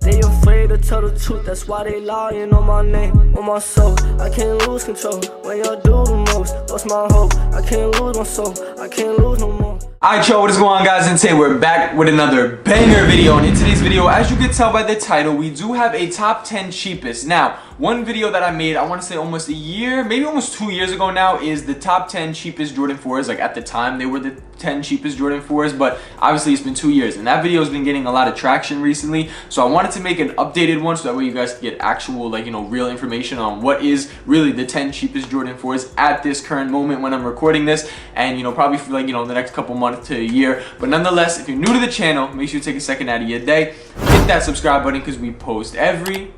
They afraid to tell the truth, that's why they lying on my name, on my soul. I can't lose control when y'all do the most. Lost my hope, I can't lose my soul, I can't lose no more. Alright y'all, what is going on guys, and today we're back with another banger video. And in today's video, as you can tell by the title, we do have a top 10 cheapest. Now, one video that I made, I want to say almost a year, maybe almost 2 years ago now, is the top 10 cheapest Jordan 4s. Like at the time, they were the 10 cheapest Jordan 4s, but obviously it's been 2 years. And that video has been getting a lot of traction recently. So I wanted to make an updated one so that way you guys can get actual, like, you know, real information on what is really the 10 cheapest Jordan 4s at this current moment when I'm recording this. And, you know, probably for like, you know, the next couple months to a year. But nonetheless, if you're new to the channel, make sure you take a second out of your day, hit that subscribe button because we post every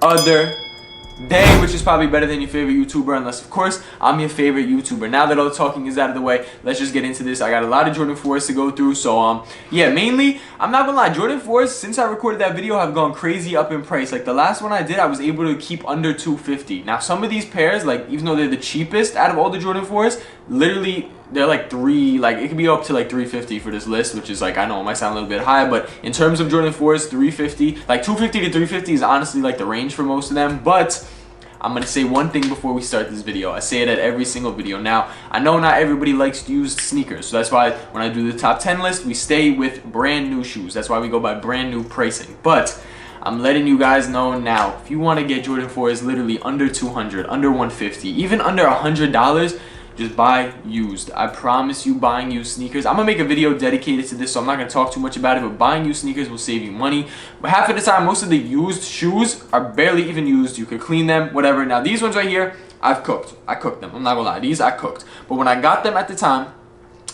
other day, which is probably better than your favorite YouTuber, unless of course I'm your favorite YouTuber. Now that all the talking is out of the way, let's just get into this. I got a lot of Jordan 4s to go through, so yeah, mainly, I'm not gonna lie, Jordan 4s since I recorded that video have gone crazy up in price. Like the last one I did, I was able to keep under $250. Now some of these pairs, like even though they're the cheapest out of all the Jordan 4s, literally they're like it could be up to like $350 for this list, which is like, I know it might sound a little bit high, but in terms of Jordan 4s, $350, like $250 to $350 is honestly like the range for most of them. But I'm gonna say one thing before we start this video. I say it at every single video. Now, I know not everybody likes used sneakers, so that's why when I do the top 10 list, we stay with brand new shoes. That's why we go by brand new pricing. But I'm letting you guys know now, if you want to get Jordan 4s literally under 200, under 150, even under $100, just buy used. I promise you, buying used sneakers. I'm gonna make a video dedicated to this, so I'm not gonna talk too much about it, but buying used sneakers will save you money. But half of the time, most of the used shoes are barely even used. You could clean them, whatever. Now these ones right here, I've cooked. I cooked them. I'm not gonna lie, these I cooked. But when I got them at the time,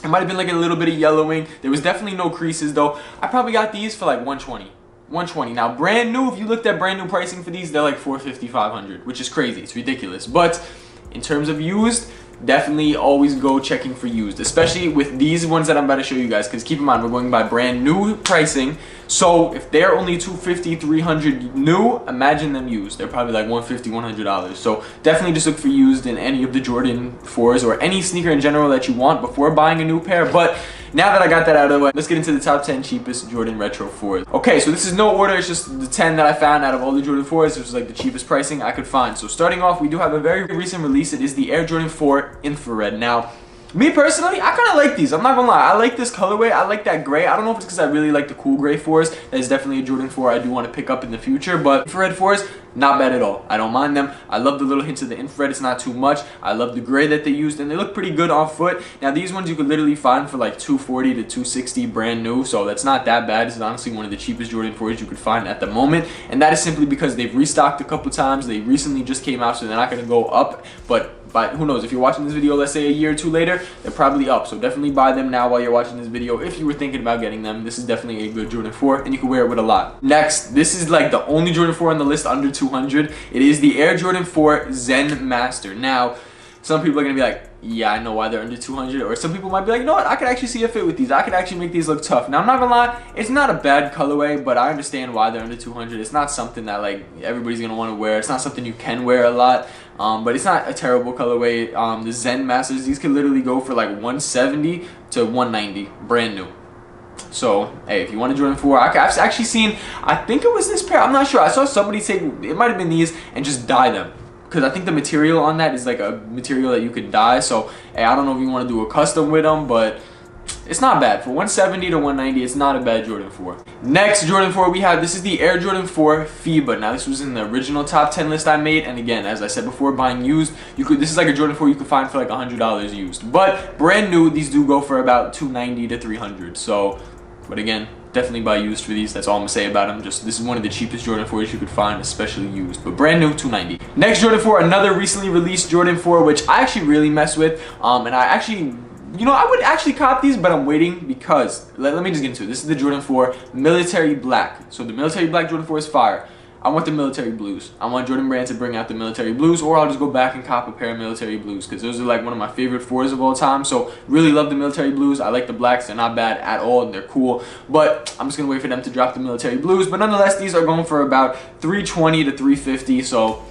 it might have been like a little bit of yellowing. There was definitely no creases though. I probably got these for like 120. Now brand new, if you looked at brand new pricing for these, they're like 450, 500, which is crazy. It's ridiculous. But in terms of used, definitely always go checking for used, especially with these ones that I'm about to show you guys, because keep in mind we're going by brand new pricing. So if they're only $250, $300 new, imagine them used. They're probably like $150, $100. So definitely just look for used in any of the Jordan 4s or any sneaker in general that you want before buying a new pair. But now that I got that out of the way, let's get into the top 10 cheapest Jordan Retro 4s. Okay, so this is no order, it's just the 10 that I found out of all the Jordan 4s. This was like the cheapest pricing I could find. So starting off, we do have a very recent release. It is the Air Jordan 4 Infrared. Now, me personally, I kind of like these. I'm not gonna lie. I like this colorway. I like that gray. I don't know if it's because I really like the cool gray 4s. That is definitely a Jordan 4 I do want to pick up in the future. But infrared 4s, not bad at all. I don't mind them. I love the little hints of the infrared. It's not too much. I love the gray that they used, and they look pretty good on foot. Now, these ones you could literally find for like $240 to $260 brand new. So that's not that bad. This is honestly one of the cheapest Jordan 4s you could find at the moment. And that is simply because they've restocked a couple times. They recently just came out, so they're not going to go up. But who knows, if you're watching this video, let's say a year or two later, they're probably up. So definitely buy them now while you're watching this video. If you were thinking about getting them, this is definitely a good Jordan 4, and you can wear it with a lot. Next, this is like the only Jordan 4 on the list under 200. It is the Air Jordan 4 Zen Master. Now, some people are going to be like, yeah, I know why they're under 200. Or some people might be like, you know what, I could actually see a fit with these. I could actually make these look tough. Now, I'm not going to lie, it's not a bad colorway, but I understand why they're under 200. It's not something that like everybody's going to want to wear. It's not something you can wear a lot. But it's not a terrible colorway. The Zen Masters, these could literally go for like 170 to 190 brand new. So hey, if you want a Jordan 4, I've actually seen, I think it was this pair, I'm not sure, I saw somebody take, it might have been these, and just dye them, because I think the material on that is like a material that you could dye. So hey, I don't know if you want to do a custom with them, but it's not bad. For 170 to 190, it's not a bad Jordan 4. Next Jordan 4 we have, this is the Air Jordan 4 FIBA. Now this was in the original top 10 list I made, and again, as I said before, buying used, this is like a Jordan 4 you could find for like $100 used. But brand new, these do go for about $290 to $300. So, but again, definitely buy used for these. That's all I'm gonna say about them. Just this is one of the cheapest Jordan 4s you could find, especially used. But brand new, $290. Next Jordan 4, another recently released Jordan 4, which I actually really mess with. And I actually, you know, I would actually cop these, but I'm waiting because, let me just get into it. This is the Jordan 4 Military Black. So the Military Black Jordan 4 is fire. I want the military blues. I want Jordan Brand to bring out the military blues, or I'll just go back and cop a pair of military blues, because those are like one of my favorite 4s of all time. So really love the military blues. I like the blacks. They're not bad at all, and they're cool. But I'm just gonna wait for them to drop the military blues. But nonetheless, these are going for about $320 to $350. So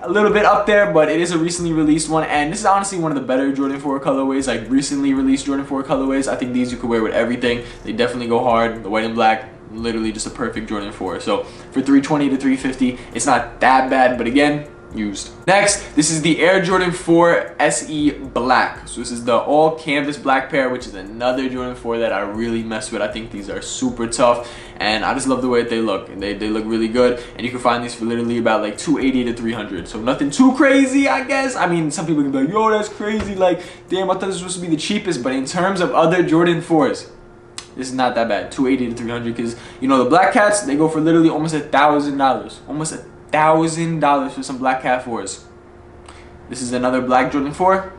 a little bit up there, but it is a recently released one, and this is honestly one of the better Jordan 4 colorways, like recently released Jordan 4 colorways. I think these you could wear with everything. They definitely go hard. The white and black, literally just a perfect Jordan 4. So for $320 to $350, it's not that bad, but again, used. Next, this is the Air Jordan 4 SE Black. So this is the all canvas black pair, which is another Jordan 4 that I really mess with. I think these are super tough, and I just love the way that they look, and they look really good. And you can find these for literally about like $280 to $300. So nothing too crazy, I guess. I mean, some people can be like, yo, that's crazy. Like, damn, I thought this was supposed to be the cheapest. But in terms of other Jordan 4s, this is not that bad. $280 to $300, because you know the black cats, they go for literally almost $1,000, almost $1,000 for some black cat 4s. This is another black Jordan 4.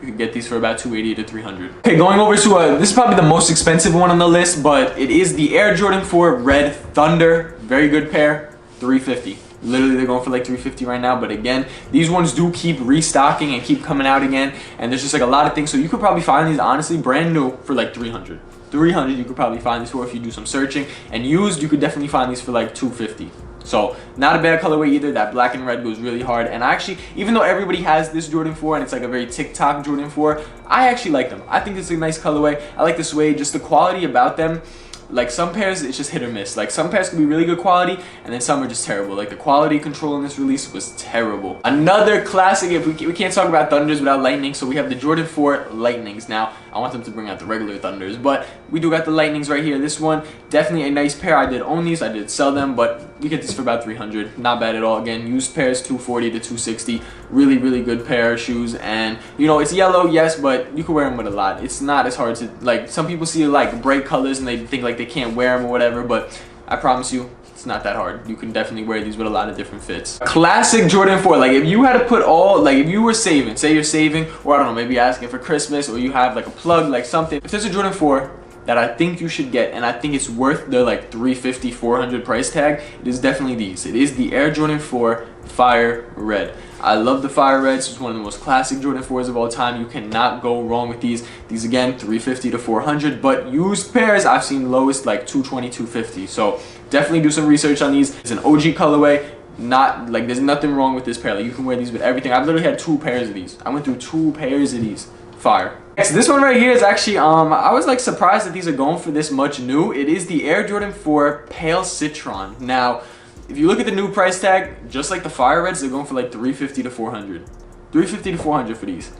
You can get these for about $280 to $300. Okay, going over to this is probably the most expensive one on the list, but it is the Air Jordan 4 Red Thunder. Very good pair, $350. Literally, they're going for like $350 right now. But again, these ones do keep restocking and keep coming out again, and there's just like a lot of things. So you could probably find these honestly brand new for like $300. $300 you could probably find these for if you do some searching, and used you could definitely find these for like $250. So not a bad colorway either. That black and red goes really hard, and I actually, even though everybody has this Jordan 4 and it's like a very TikTok Jordan 4, I actually like them. I think it's a nice colorway. I like the suede, just the quality about them. Like some pairs, it's just hit or miss. Like some pairs can be really good quality, and then some are just terrible. Like the quality control in this release was terrible. Another classic, if we can't talk about Thunders without Lightning, so we have the Jordan 4 Lightnings. Now, I want them to bring out the regular Thunders, but we do got the Lightnings right here. This one, definitely a nice pair. I did own these, I did sell them, but we get these for about $300. Not bad at all. Again, used pairs, $240 to $260. Really, really good pair of shoes, and you know, it's yellow, yes, but you can wear them with a lot. It's not as hard to, like, some people see like bright colors and they think like they can't wear them or whatever, but I promise you, it's not that hard. You can definitely wear these with a lot of different fits. Classic Jordan 4. Like if you had to put all, like if you were saving, say you're saving, or I don't know, maybe asking for Christmas, or you have like a plug, like something. If there's a Jordan 4 that I think you should get, and I think it's worth the like $350, $400 price tag, it is definitely these. It is the Air Jordan 4 Fire Red. I love the Fire Reds. It's one of the most classic Jordan 4s of all time. You cannot go wrong with these. These again, $350 to $400, but used pairs I've seen lowest like $220, $250. So definitely do some research on these. It's an OG colorway. Not like there's nothing wrong with this pair. Like you can wear these with everything. I've literally had 2 pairs of these. I went through 2 pairs of these. Fire. Next, this one right here is actually I was like surprised that these are going for this much new. It is the Air Jordan 4 Pale Citron. Now, if you look at the new price tag, just like the Fire Reds, they're going for like $350 to $400. $350 to $400 for these.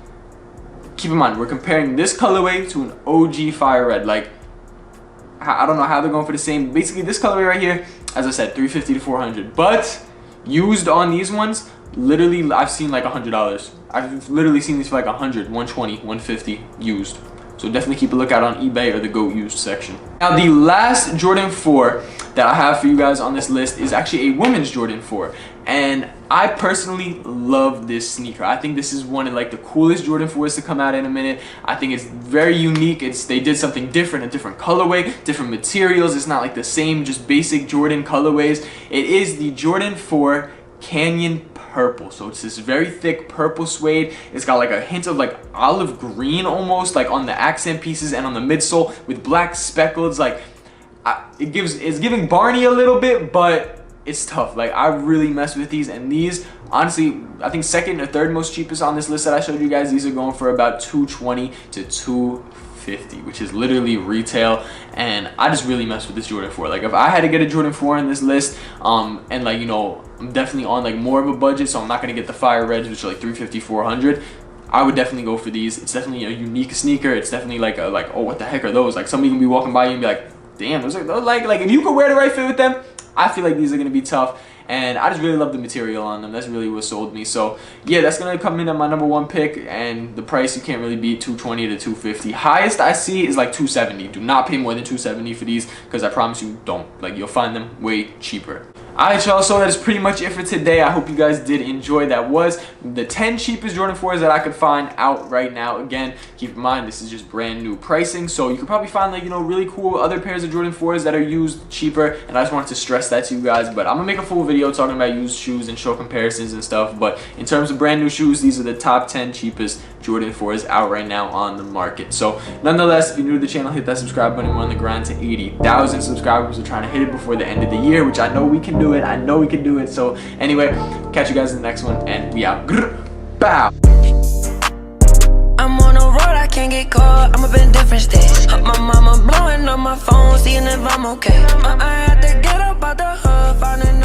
Keep in mind, we're comparing this colorway to an OG Fire Red. Like, I don't know how they're going for the same. Basically, this colorway right here, as I said, $350 to $400. But used on these ones, literally, I've seen like $100. I've literally seen these for like $100, $120, $150 used. So definitely keep a lookout on eBay or the GOAT used section. Now the last Jordan 4 that I have for you guys on this list is actually a women's Jordan 4. And I personally love this sneaker. I think this is one of like the coolest Jordan 4s to come out in a minute. I think it's very unique. They did something different, a different colorway, different materials. It's not like the same just basic Jordan colorways. It is the Jordan 4 Canyon Purple. So it's this very thick purple suede. It's got like a hint of like olive green almost, like on the accent pieces and on the midsole with black speckles. Like it's giving Barney a little bit, but it's tough. Like I really mess with these, and these honestly, I think second or third most cheapest on this list that I showed you guys. These are going for about $220 to $250, which is literally retail, and I just really mess with this Jordan 4. Like if I had to get a Jordan 4 in this list, and like, you know, I'm definitely on like more of a budget, so I'm not gonna get the Fire Reds, which are like $350, $400. I would definitely go for these. It's definitely a unique sneaker. It's definitely like oh, what the heck are those? Like somebody can be walking by you and be like, damn, those are like if you could wear the right fit with them, I feel like these are gonna be tough. And I just really love the material on them. That's really what sold me. So yeah, that's gonna come in at my #1 pick, and the price you can't really beat, $220 to $250. Highest I see is like $270. Do not pay more than $270 for these, because I promise you don't. Like you'll find them way cheaper. Alright y'all, so that is pretty much it for today. I hope you guys did enjoy. That was the 10 cheapest Jordan 4s that I could find out right now. Again, keep in mind this is just brand new pricing, so you could probably find like, you know, really cool other pairs of Jordan 4s that are used cheaper, and I just wanted to stress that to you guys. But I'm gonna make a full video talking about used shoes and show comparisons and stuff. But in terms of brand new shoes, these are the top 10 cheapest Jordan 4s out right now on the market. So nonetheless, if you're new to the channel, hit that subscribe button. We're on the grind to 80,000 subscribers. We're trying to hit it before the end of the year, which I know we can do it. I know we can do it. So anyway, catch you guys in the next one, and we out. Bow. I'm on the road, I can't get caught. I'm up in different states. My mama blowing on my phone, seeing if I'm okay. I had to get up out the hood, finding